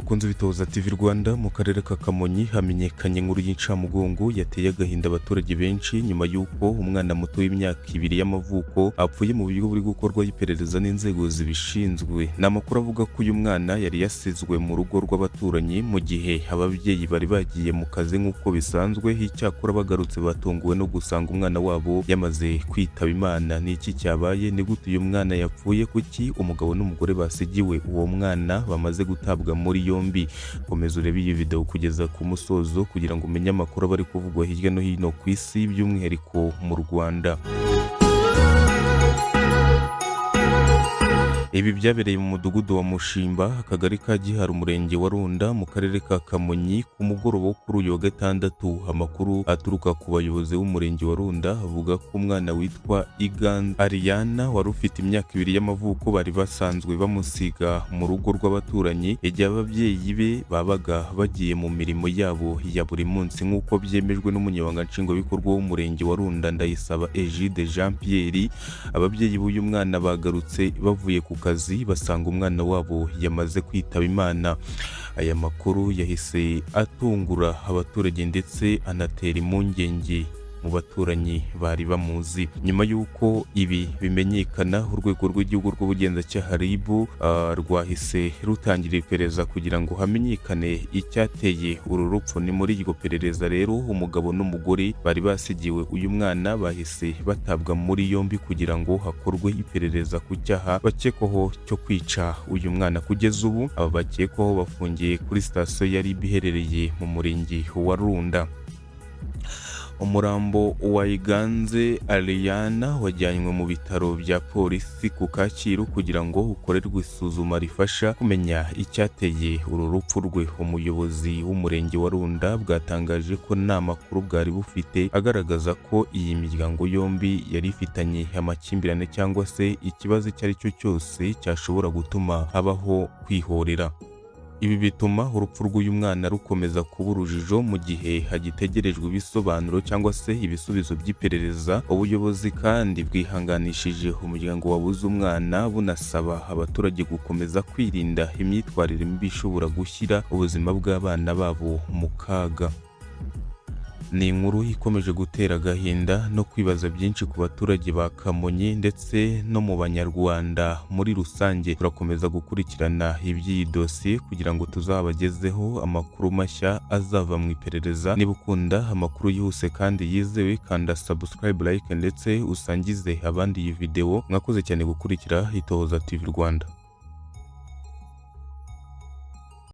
bakunze bitoza TV Rwanda mu karere ka Kamonyi hamenyekanye inkuru y'incamugongo yateye agahinda abaturage benshi nyuma y'uko umwana muto w'imyaka 2 y'amavuko apfuye mu buryo buri gukorwa iperereza n'inzego zibishinzwe. N'amakuru avuga ko uyu mwana yari yasizwe mu rugo rw'abaturanyi mu gihe ababyeyi bari bagiye mu kazi nk'uko bisanzwe, icyakora bagarutse batunguwe no gusanga umwana wabo yamaze kwitaba Imana. Ni iki cyabaye? Ni gute uyu mwana yapfuye? Kuki umugabo n'umugore basigiwe uwo mwana bamaze gutabwa muri yombi? Komeza urebe iyi video kugeza ku musozo kugira ngo umenye amakuru abari kuvugwa hirya no hino ku isi, by'umwihariko mu Rwanda. Ibi byabereye mu mudugudu wa Mushimba, akagari ka Gihe, Murenge wa Runda, mu karere ka Kamonyi ku mugoroba kuri uyu wa gatandatu. Amakuru aturuka ku bayobozi b'umurenge wa Runda avuga ko umwana witwa Ariana wari ufite imyaka 2 y'amavuko bari basanzwe bamusiga mu rugo rw'abaturanyi igihe ababyeyi be babaga bagiye mu mirimo yabo ya buri munsi, nk'uko byemejwe n'umunyamabanga nshingwabikorwa w'umurenge wa Runda Ndayisaba Egide Jean Pierre. Ababyeyi b'uyu mwana bagarutse bavuye ku kazi basanga umwana wabo yamaze kwitaba Imana. Aya makuru yahise atungura abaturage ndetse anatera impungenge mu baturanyi bari bamuzi. Nyuma y'uko ibi bimenyekana, urwego rw'igihugu rw'ubugenzacyaha RIB rwahise rutangira iperereza kugira ngo hamenyekane icyateye uru rupfu. Ni muri iryo perereza rero umugabo n'umugore bari basigiwe uyu mwana bahise batabwa muri yombi kugira ngo hakorwe iperereza ku cyaha bakekwaho cyo kwica uyu mwana. Kugeza ubu aba bakekwaho bafungiye kuri sitasiyo ya RIB iherereye mu murenge wa Runda. Umurambo wa Ariana wajyanywe mu bitaro bya polisi ku Kacyiru kugira ngo ukorerwe isuzuma rifasha kumenya icyateye uru rupfu rwe. Umuyobozi w'umurenge wa Runda bwatangaje ko nta makuru bwari bufite agaragaza ko iyi miryango yombi yari ifitanye amakimbirane cyangwa se ikibazo icyo ari cyo cyose cyashobora gutuma habaho kwihorera. Ibi bituma urupfu rw'uyu mwana rukomeza kuba urujijo mu gihe hagitegerejwe ibisobanuro cyangwa se ibisubizo by'iperereza. Ubuyobozi kandi bwihanganishije umuryango wabuze umwana bunasaba abaturage gukomeza kwirinda imyitwarire mibi ishobora gushyira ubuzima bw'abana babo mu kaga. Ni inkuru ikomeje gutera agahinda no kwibaza byinshi ku baturage ba Kamonyi ndetse no mu banyarwanda muri rusange. Turakomeza gukurikirana iby'iyi dosiye kugira ngo tuzabagezeho amakuru mashya azava mu iperereza. Niba ukunda amakuru yihuse kandi yizewe, kanda subscribe, like ndetse usangize abandi iyi video. Mwakoze cyane gukurikira Itohoza TV Rwanda.